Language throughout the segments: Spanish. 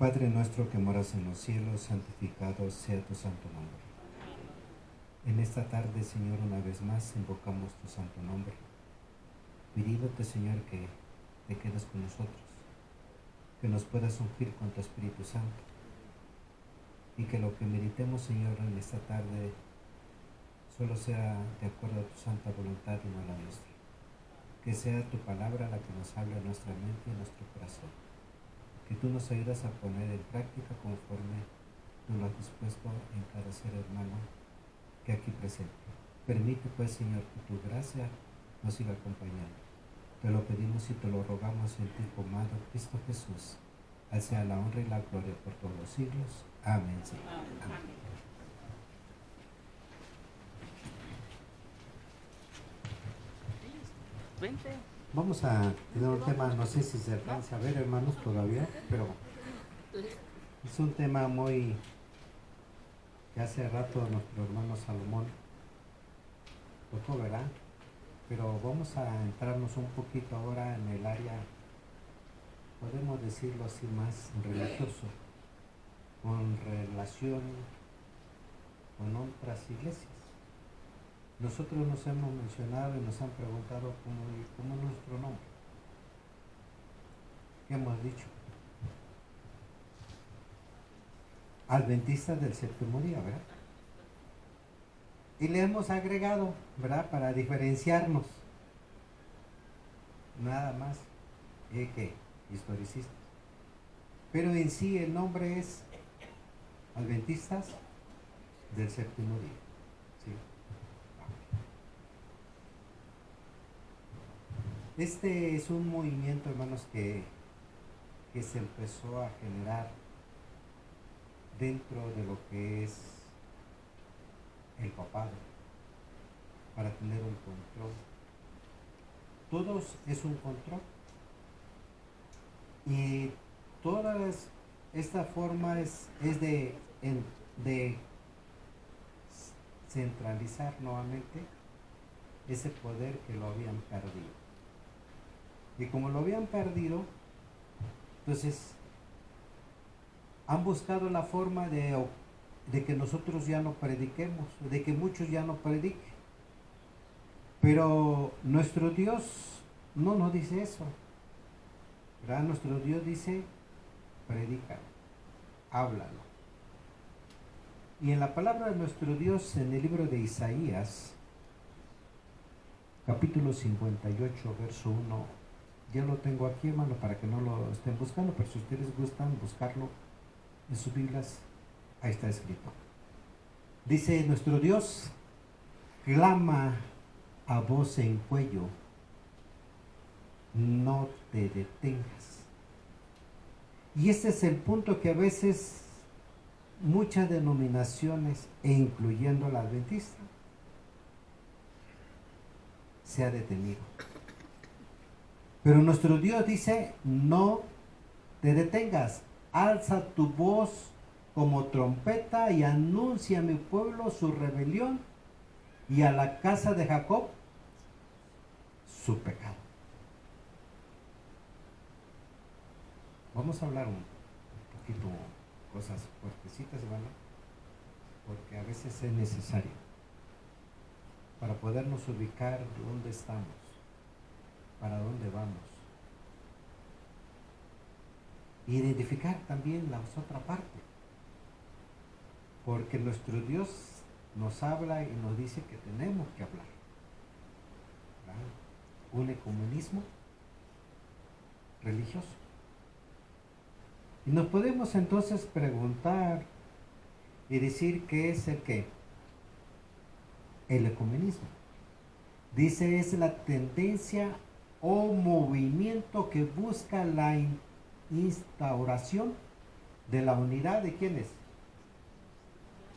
Padre nuestro que moras en los cielos, santificado sea tu santo nombre. En esta tarde, Señor, una vez más invocamos tu santo nombre, pidiéndote, Señor, que te quedes con nosotros, que nos puedas ungir con tu Espíritu Santo y que lo que meditemos, Señor, en esta tarde solo sea de acuerdo a tu santa voluntad y no a la nuestra. Que sea tu palabra la que nos hable a nuestra mente y a nuestro corazón. Que tú nos ayudas a poner en práctica conforme tú lo has dispuesto en cada ser hermano que aquí presente. Permite pues, Señor, que tu gracia nos siga acompañando. Te lo pedimos y te lo rogamos en tu amado Cristo Jesús. Al sea la honra y la gloria por todos los siglos. Amén, Señor. Amén. Vamos a tener un tema, no sé si se alcanza a ver, hermanos, todavía, pero es un tema muy que hace rato nuestro hermano Salomón tocó, ¿verdad? Pero vamos a entrarnos un poquito ahora en el área, podemos decirlo así, más religioso, con relación con otras iglesias. Nosotros nos hemos mencionado y nos han preguntado cómo es nuestro nombre. ¿Qué hemos dicho? Adventistas del séptimo día, ¿verdad? Y le hemos agregado, ¿verdad? Para diferenciarnos. Nada más que historicistas. Pero en sí el nombre es Adventistas del séptimo día. ¿Sí? Este es un movimiento, hermanos, que se empezó a generar dentro de lo que es el papado, para tener un control. Todos es un control. Y todas esta forma es de centralizar nuevamente ese poder que lo habían perdido. Y como lo habían perdido, entonces han buscado la forma de que nosotros ya no prediquemos, de que muchos ya no prediquen. Pero nuestro Dios no nos dice eso, ¿verdad? Nuestro Dios dice, predícalo, háblalo. Y en la palabra de nuestro Dios, en el libro de Isaías, capítulo 58, verso 1, ya lo tengo aquí, hermano, para que no lo estén buscando, pero si ustedes gustan buscarlo en sus Biblias, ahí está escrito. Dice, nuestro Dios clama a voz en cuello, no te detengas. Y este es el punto que a veces muchas denominaciones, e incluyendo la adventista, se ha detenido. Pero nuestro Dios dice, no te detengas, alza tu voz como trompeta y anuncia a mi pueblo su rebelión y a la casa de Jacob su pecado. Vamos a hablar un poquito cosas fuertecitas, hermano, porque a veces es necesario para podernos ubicar dónde estamos, para dónde vamos. Identificar también la otra parte, porque nuestro Dios nos habla y nos dice que tenemos que hablar, ¿verdad? Un ecumenismo religioso. Y nos podemos entonces preguntar y decir qué es el qué. El ecumenismo. Dice, es la tendencia o movimiento que busca la instauración de la unidad de ¿quiénes?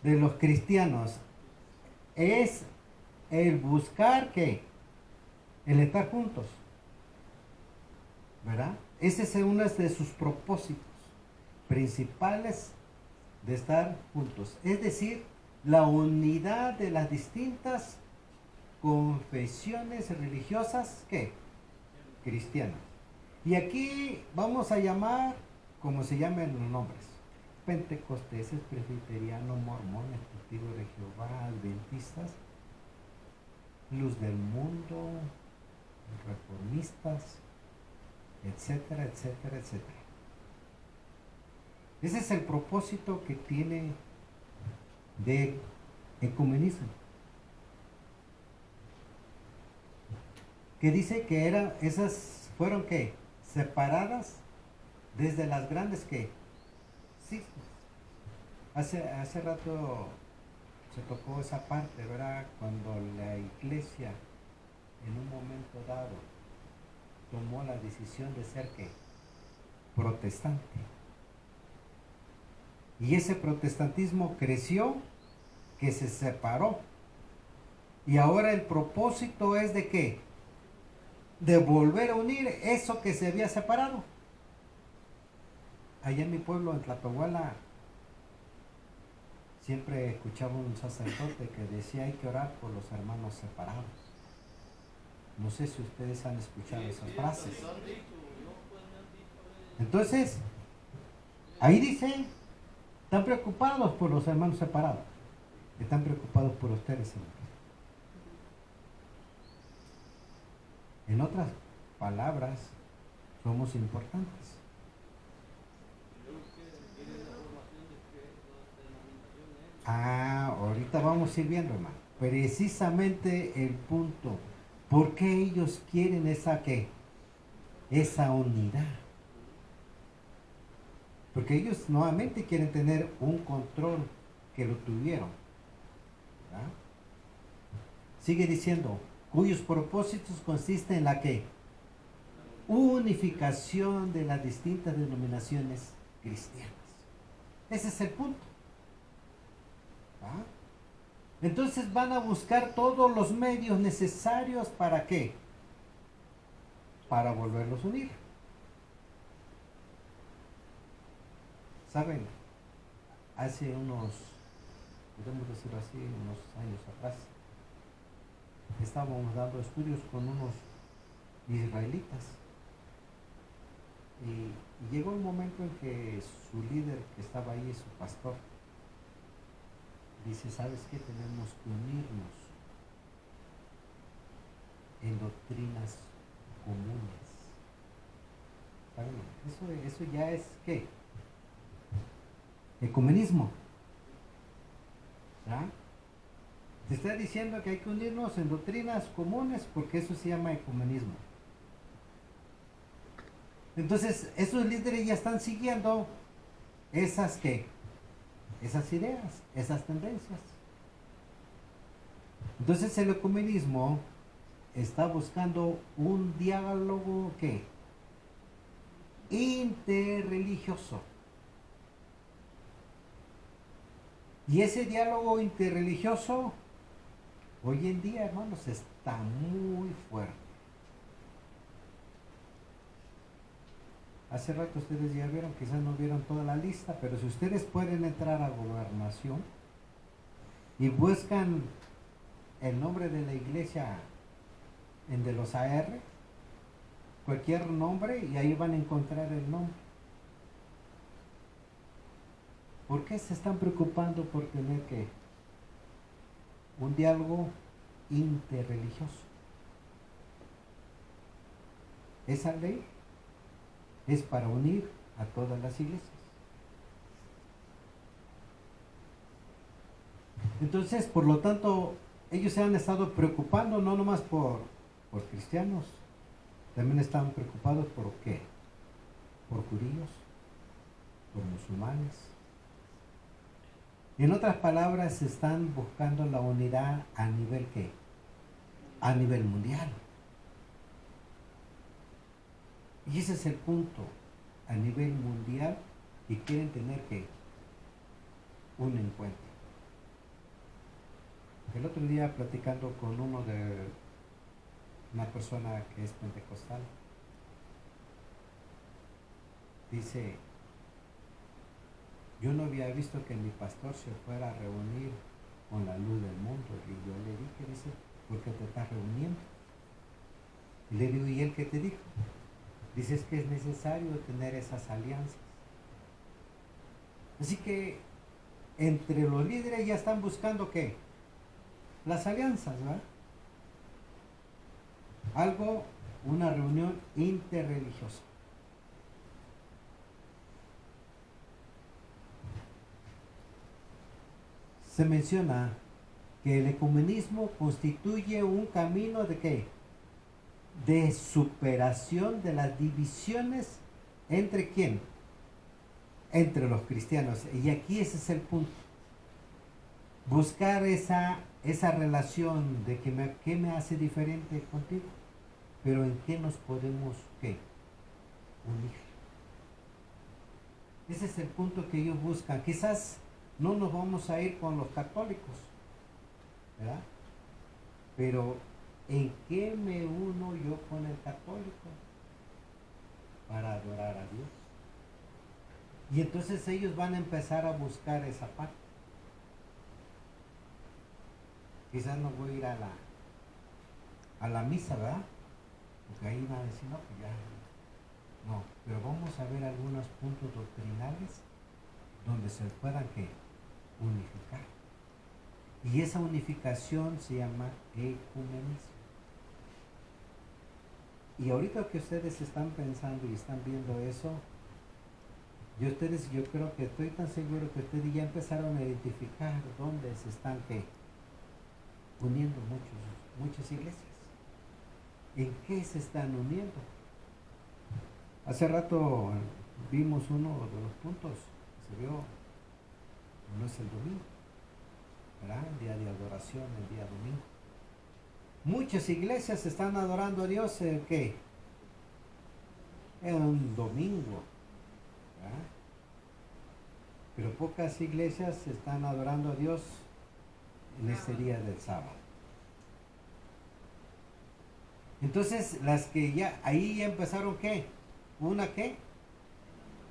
De los cristianos. Es el buscar ¿qué? El estar juntos, ¿verdad? Ese es uno de sus propósitos principales, de estar juntos. Es decir, la unidad de las distintas confesiones religiosas, ¿qué? Cristianas. Y aquí vamos a llamar como se llamen los nombres, pentecosteses, presbiterianos, mormones, testigos de Jehová, adventistas, luz del mundo, reformistas, etcétera, etcétera, etcétera. Ese es el propósito que tiene de ecumenismo. Que dice que esas fueron ¿qué? Separadas desde las grandes ¿qué? Cismas. Hace rato se tocó esa parte, ¿verdad? Cuando la iglesia en un momento dado tomó la decisión de ser ¿qué? Protestante. Y ese protestantismo creció, que se separó. Y ahora el propósito es de ¿qué? De volver a unir eso que se había separado. Allá en mi pueblo, en Tlapehuala, siempre escuchaba un sacerdote que decía hay que orar por los hermanos separados. No sé si ustedes han escuchado esas frases. Entonces, ahí dice, están preocupados por los hermanos separados. Están preocupados por ustedes, hermanos. En otras palabras, somos importantes. Ahorita vamos a ir viendo, hermano. Precisamente el punto. ¿Por qué ellos quieren esa qué? Esa unidad. Porque ellos nuevamente quieren tener un control que lo tuvieron. ¿Verdad? Sigue diciendo, cuyos propósitos consisten en la qué? Unificación de las distintas denominaciones cristianas. Ese es el punto. ¿Ah? Entonces van a buscar todos los medios necesarios para ¿qué? Para volverlos a unir. ¿Saben? Hace unos, podemos decirlo así, unos años atrás, estábamos dando estudios con unos israelitas. Y llegó un momento en que su líder que estaba ahí, su pastor, dice, ¿sabes qué? Tenemos que unirnos en doctrinas comunes. ¿Saben? Eso ya es ¿qué? Ecumenismo. ¿Ah? Se está diciendo que hay que unirnos en doctrinas comunes porque eso se llama ecumenismo. Entonces, esos líderes ya están siguiendo esas ¿qué? Esas ideas, esas tendencias. Entonces el ecumenismo está buscando un diálogo ¿qué? Interreligioso. Y ese diálogo interreligioso hoy en día, hermanos, está muy fuerte. Hace rato ustedes ya vieron, quizás no vieron toda la lista, pero si ustedes pueden entrar a Gobernación y buscan el nombre de la iglesia en de los AR, cualquier nombre, y ahí van a encontrar el nombre. ¿Por qué se están preocupando por tener que un diálogo interreligioso? Esa ley es para unir a todas las iglesias. Entonces, por lo tanto, ellos se han estado preocupando no nomás por cristianos, también están preocupados por ¿qué? Por judíos, por musulmanes. En otras palabras, están buscando la unidad a nivel ¿qué? A nivel mundial. Y ese es el punto, a nivel mundial, y quieren tener ¿qué? Un encuentro. El otro día platicando con una persona que es pentecostal, dice, yo no había visto que mi pastor se fuera a reunir con la luz del mundo. Y yo le dije, dice, ¿por qué te estás reuniendo? Y le digo, ¿y él qué te dijo? Dice, es que es necesario tener esas alianzas. Así que entre los líderes ya están buscando ¿qué? Las alianzas, ¿verdad? Algo, una reunión interreligiosa. Se menciona que el ecumenismo constituye un camino de ¿qué? De superación de las divisiones entre ¿quién? Entre los cristianos. Y aquí ese es el punto. Buscar esa relación de qué me hace diferente contigo, pero en qué nos podemos ¿qué? Unir. Ese es el punto que ellos buscan. Quizás no nos vamos a ir con los católicos, ¿verdad? Pero ¿en qué me uno yo con el católico? Para adorar a Dios. Y entonces ellos van a empezar a buscar esa parte. Quizás no voy a ir a la misa, ¿verdad? Porque ahí van a decir, no, pues ya. No, pero vamos a ver algunos puntos doctrinales donde se puedan ¿qué? Unificar. Y esa unificación se llama ecumenismo. Y ahorita que ustedes están pensando y están viendo eso, yo creo que estoy tan seguro que ustedes ya empezaron a identificar dónde se están ¿qué? Uniendo muchas iglesias. ¿En qué se están uniendo? Hace rato vimos uno de los puntos que se vio, no es el domingo, ¿verdad? El día de adoración, el día domingo. Muchas iglesias están adorando a Dios, ¿qué? En un domingo, ¿verdad? Pero pocas iglesias están adorando a Dios en este día del sábado. Entonces, las que ya, ahí ya empezaron ¿qué? ¿Una qué?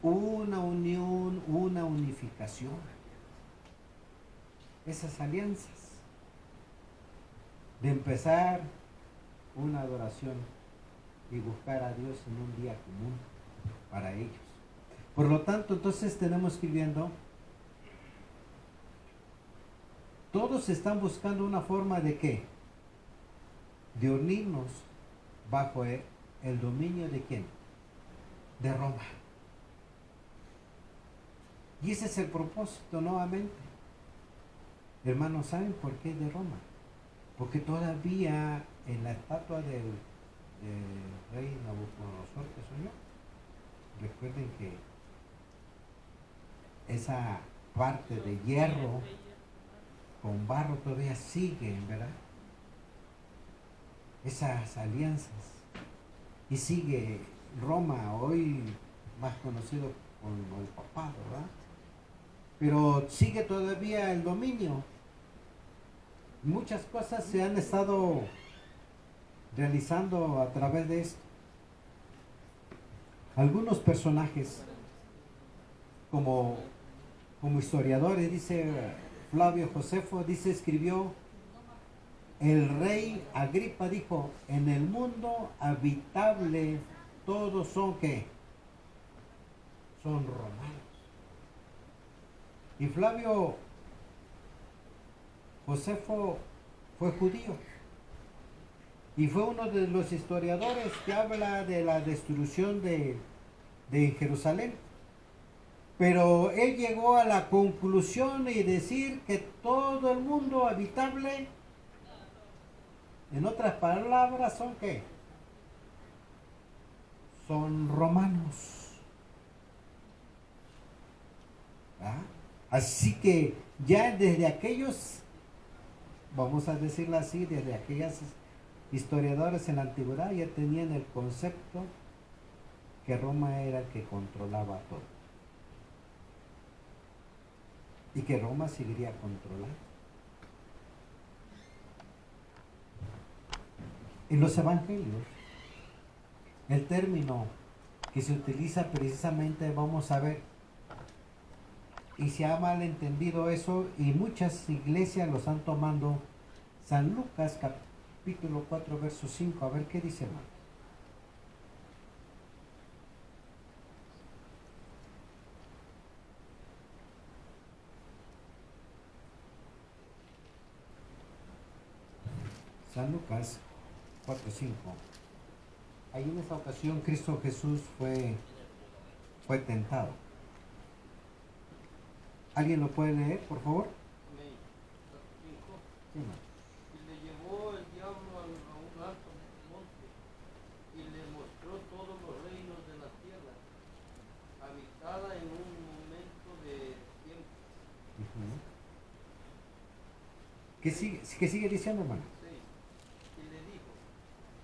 Una unión, una unificación. Esas alianzas. De empezar una adoración y buscar a Dios en un día común para ellos. Por lo tanto, entonces tenemos que ir viendo, todos están buscando una forma de ¿qué? De unirnos bajo el dominio de ¿quién? De Roma. Y ese es el propósito nuevamente. Hermanos, ¿saben por qué de Roma? Porque todavía en la estatua del rey Nabucodonosor que soy yo, recuerden que esa parte de hierro con barro todavía sigue, ¿verdad? Esas alianzas. Y sigue Roma, hoy más conocido como el papado, ¿verdad? Pero sigue todavía el dominio. Muchas cosas se han estado realizando a través de esto. Algunos personajes, como historiadores, dice Flavio Josefo, escribió, el rey Agripa dijo, en el mundo habitable todos son ¿qué? Son romanos. Y Flavio Josefo fue judío y fue uno de los historiadores que habla de la destrucción de Jerusalén. Pero él llegó a la conclusión y decir que todo el mundo habitable, en otras palabras, son ¿qué? Son romanos. ¿Ah? Así que ya desde aquellos, vamos a decirlo así, desde aquellas historiadores en la antigüedad ya tenían el concepto que Roma era el que controlaba todo. Y que Roma seguiría controlando. En los evangelios, el término que se utiliza precisamente, vamos a ver, y se ha malentendido eso, y muchas iglesias lo están tomando. San Lucas capítulo 4 verso 5, a ver qué dice, hermano. San Lucas 4:5. Ahí en esa ocasión Cristo Jesús fue tentado. ¿Alguien lo puede leer, por favor? Sí, y le llevó el diablo a un alto monte y le mostró todos los reinos de la tierra, habitada en un momento de tiempo. Uh-huh. ¿Qué sigue diciendo, hermano? Sí. Y le dijo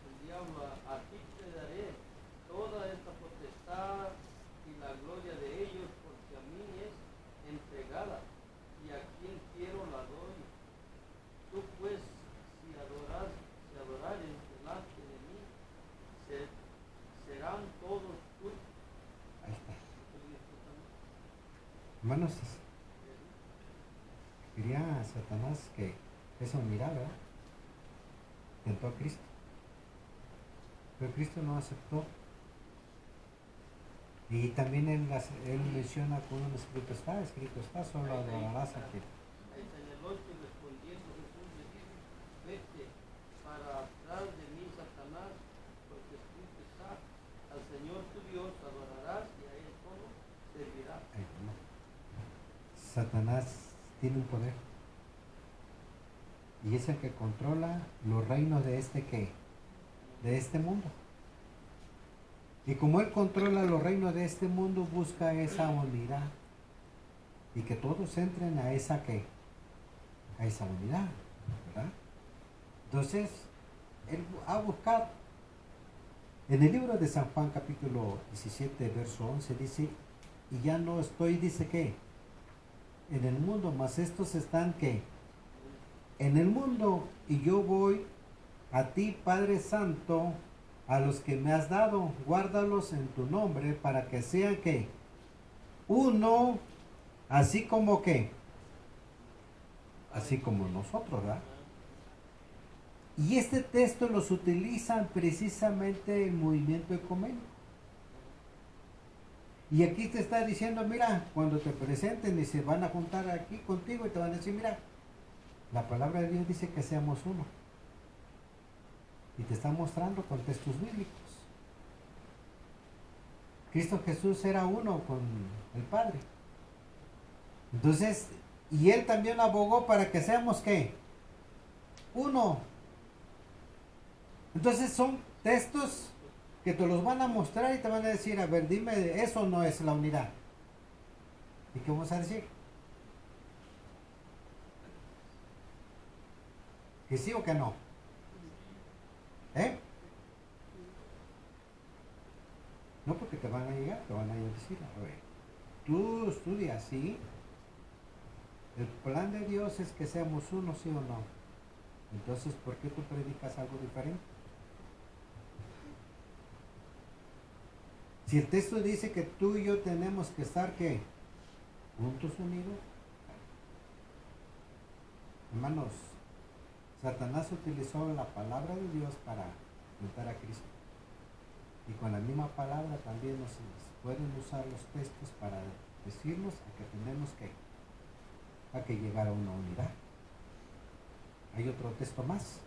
el diablo, a ti te daré toda esta potestad y la gloria de ellos, porque a mí es entregada, y a quien quiero la doy. Tú pues, si adorares delante de mí, serán todos tuyos. Ahí está. Hermanos, quería Satanás que eso mirara, tentó a Cristo. Pero Cristo no aceptó. Y también él menciona con un escrito está, solo adorarás a ti. En el 8, respondiendo Jesús le dijo, vete para atrás de mí, Satanás, porque escrito está, al Señor tu Dios adorarás y a él solo servirás. Satanás tiene un poder. Y es el que controla los reinos de este mundo. Y como él controla los reinos de este mundo, busca esa unidad. Y que todos entren a esa unidad, ¿verdad? Entonces, él ha buscado. En el libro de San Juan, capítulo 17, verso 11, dice, y ya no estoy, dice que, en el mundo, mas estos están que en el mundo, y yo voy a ti, Padre Santo, a los que me has dado, guárdalos en tu nombre, para que sean que uno, así como nosotros, ¿verdad? Y este texto los utilizan precisamente el movimiento ecuménico. Y aquí te está diciendo, mira, cuando te presenten y se van a juntar aquí contigo y te van a decir, mira, la palabra de Dios dice que seamos uno. Y te está mostrando con textos bíblicos. Cristo Jesús era uno con el Padre. Entonces, y Él también abogó para que seamos ¿qué? Uno. Entonces son textos que te los van a mostrar y te van a decir, a ver, dime, eso no es la unidad. ¿Y qué vamos a decir? ¿Que sí o que no? ¿Eh? No, porque te van a llegar, te van a decir, a ver, tú estudias, ¿sí? El plan de Dios es que seamos uno, ¿sí o no? Entonces, ¿por qué tú predicas algo diferente? Si el texto dice que tú y yo tenemos que estar, ¿qué? Juntos, unidos. Hermanos, Satanás utilizó la palabra de Dios para tentar a Cristo. Y con la misma palabra también nos pueden usar los textos para decirnos a que tenemos que llegar a una unidad. Hay otro texto más.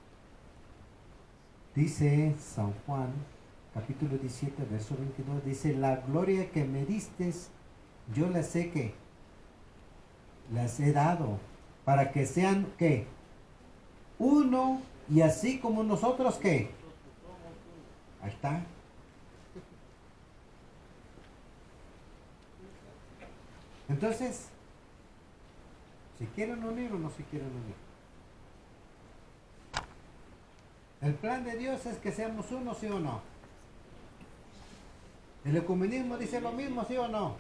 Dice San Juan, capítulo 17, verso 22, dice, la gloria que me diste, yo las he las he dado, para que sean, ¿qué? Uno, y así como nosotros, ¿qué? Ahí está. Entonces, si quieren unir o no se quieren unir. El plan de Dios es que seamos uno, ¿sí o no? El ecumenismo dice lo mismo, ¿sí o no?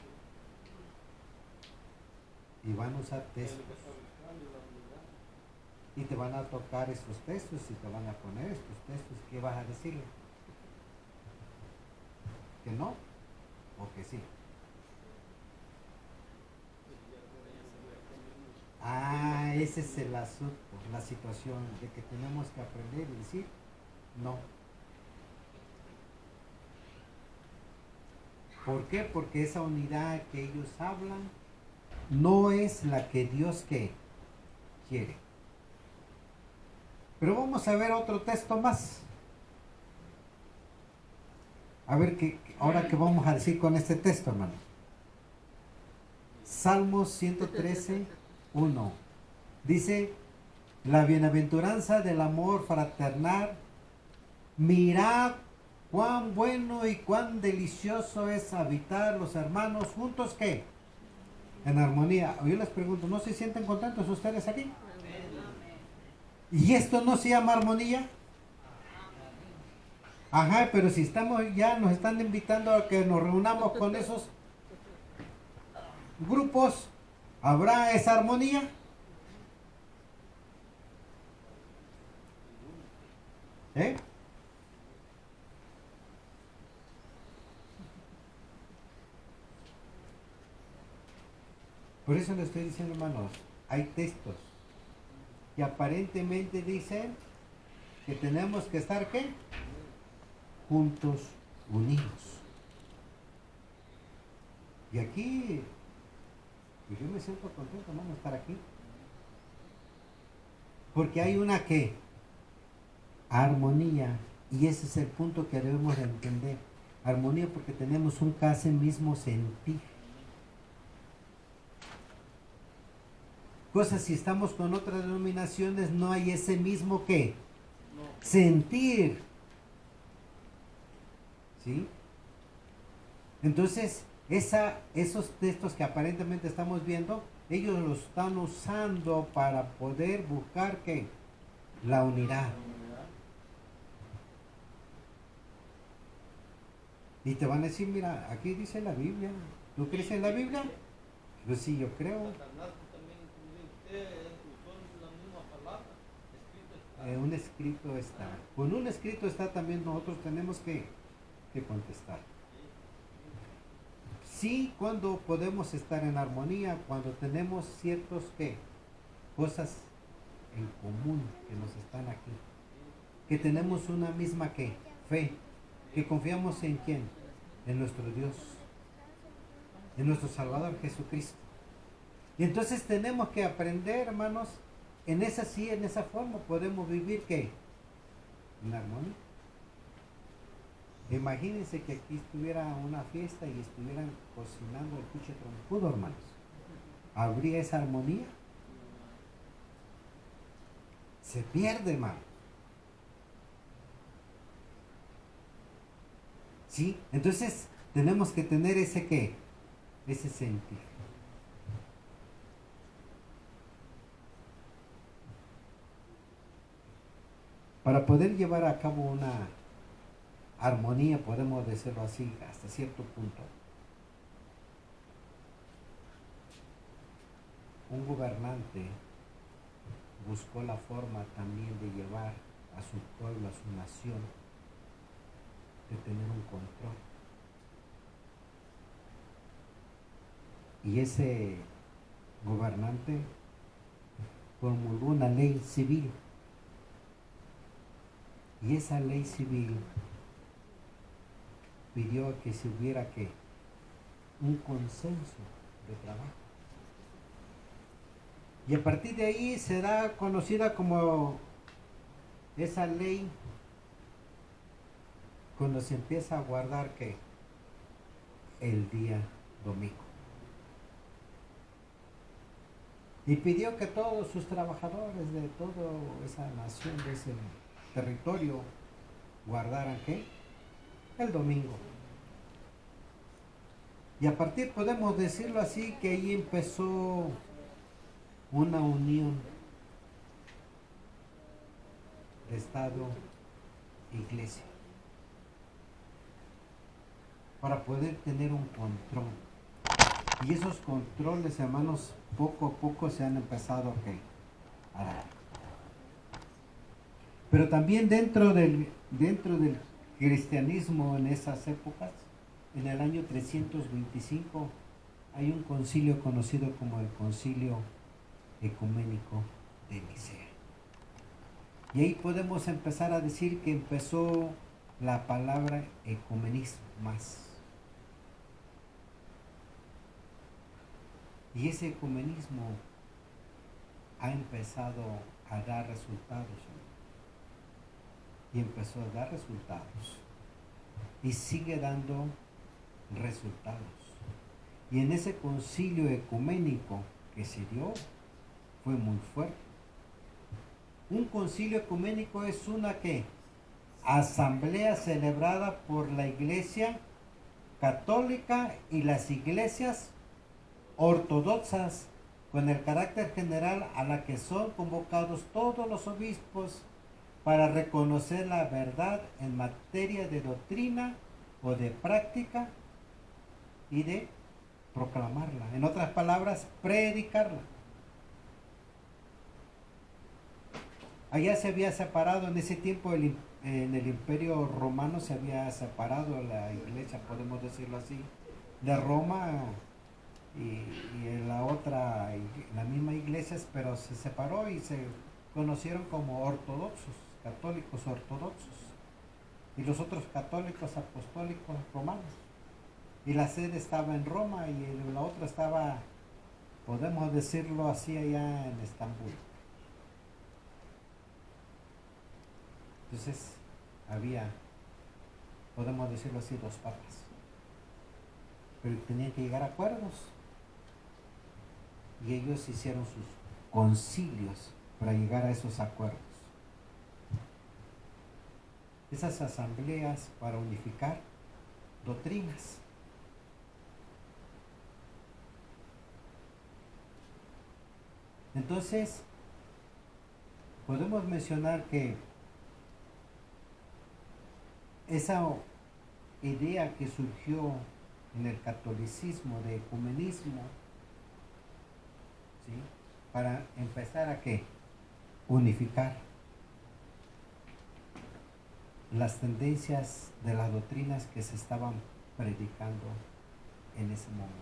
Y van a usar textos. Y te van a tocar estos textos y te van a poner estos textos. ¿Qué vas a decirle? ¿Que no? ¿O que sí? Ah, ese es el asunto, la situación de que tenemos que aprender y decir no. ¿Por qué? Porque esa unidad que ellos hablan no es la que Dios quiere. Pero vamos a ver otro texto más. A ver ahora qué vamos a decir con este texto, hermano. Salmos 113, 1. Dice, la bienaventuranza del amor fraternal, mirad cuán bueno y cuán delicioso es habitar los hermanos juntos, ¿qué? En armonía. Yo les pregunto, ¿no se sienten contentos ustedes aquí? ¿Y esto no se llama armonía? Ajá, pero si estamos ya, nos están invitando a que nos reunamos con esos grupos, ¿habrá esa armonía? ¿Eh? Por eso le estoy diciendo, hermanos, hay textos que aparentemente dicen que tenemos que estar, ¿qué? Juntos, unidos. Y aquí, pues yo me siento contento, hermano, estar aquí. Porque hay una ¿qué? Armonía. Y ese es el punto que debemos de entender. Armonía porque tenemos un casi mismo sentir. Cosas si estamos con otras denominaciones no hay ese mismo ¿qué? Sentir. ¿Sí? Entonces, esos textos que aparentemente estamos viendo, ellos los están usando para poder buscar ¿qué? La unidad. Y te van a decir, mira, aquí dice la Biblia. ¿Tú crees en la Biblia? Pues sí, yo creo. Un escrito está. Con un escrito está también nosotros tenemos que contestar. Sí, cuando podemos estar en armonía, cuando tenemos ciertos ¿qué? Cosas en común que nos están aquí. Que tenemos una misma ¿qué? Fe. Que confiamos en quién? En nuestro Dios. En nuestro Salvador Jesucristo. Y entonces tenemos que aprender, hermanos, en esa forma podemos vivir ¿qué? En armonía. Imagínense que aquí estuviera una fiesta y estuvieran cocinando el cuche trompudo, hermanos. ¿Habría esa armonía? Se pierde, hermano. ¿Sí? Entonces tenemos que tener ese ¿qué? Ese sentir. Para poder llevar a cabo una armonía, podemos decirlo así, hasta cierto punto. Un gobernante buscó la forma también de llevar a su pueblo, a su nación, de tener un control. Y ese gobernante promulgó una ley civil. Y esa ley civil pidió que se hubiera ¿qué? Un consenso de trabajo. Y a partir de ahí será conocida como esa ley cuando se empieza a guardar ¿qué? El día domingo. Y pidió que todos sus trabajadores de toda esa nación, de ese territorio, guardaran ¿qué? El domingo. Y a partir, podemos decirlo así, que ahí empezó una unión de Estado e Iglesia para poder tener un control. Y esos controles, hermanos, poco a poco se han empezado a dar. Pero también dentro del cristianismo en esas épocas, en el año 325, hay un concilio conocido como el Concilio Ecuménico de Nicea. Y ahí podemos empezar a decir que empezó la palabra ecumenismo más. Y ese ecumenismo ha empezado a dar resultados. y empezó a dar resultados. Y sigue dando resultados. Y en ese concilio ecuménico que se dio, fue muy fuerte. Un concilio ecuménico es una ¿qué? Asamblea celebrada por la Iglesia católica y las iglesias ortodoxas con el carácter general a la que son convocados todos los obispos para reconocer la verdad en materia de doctrina o de práctica y de proclamarla. En otras palabras, predicarla. Allá se había separado, en ese tiempo en el Imperio Romano se había separado la iglesia, podemos decirlo así, de Roma y en la otra, la misma iglesia, pero se separó y se conocieron como ortodoxos, católicos ortodoxos, y los otros católicos apostólicos romanos. Y la sede estaba en Roma y la otra estaba, podemos decirlo así, allá en Estambul. Entonces había, podemos decirlo así, dos papas. Pero tenían que llegar a acuerdos. Y ellos hicieron sus concilios para llegar a esos acuerdos. Esas asambleas para unificar doctrinas. Entonces, podemos mencionar que esa idea que surgió en el catolicismo de ecumenismo, ¿sí? Para empezar a ¿qué? Unificar las tendencias de las doctrinas que se estaban predicando en ese momento.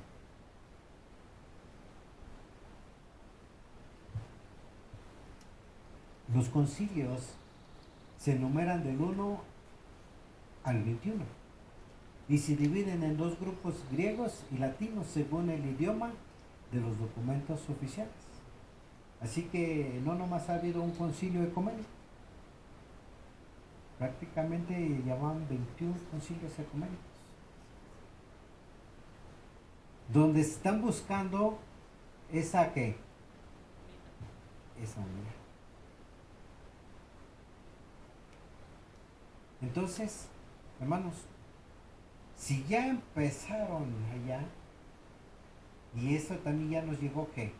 Los concilios se enumeran del 1 al 21 y se dividen en dos grupos, griegos y latinos, según el idioma de los documentos oficiales. Así que no nomás ha habido un concilio ecuménico, prácticamente llaman 21 concilios ecuménicos, donde están buscando esa ¿qué? Esa unidad. Entonces, hermanos, si ya empezaron allá, y eso también ya nos llegó ¿qué?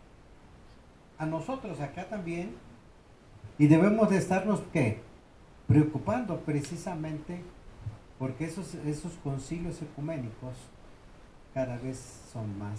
A nosotros acá también, y debemos de estarnos ¿qué? Preocupando precisamente porque esos concilios ecuménicos cada vez son más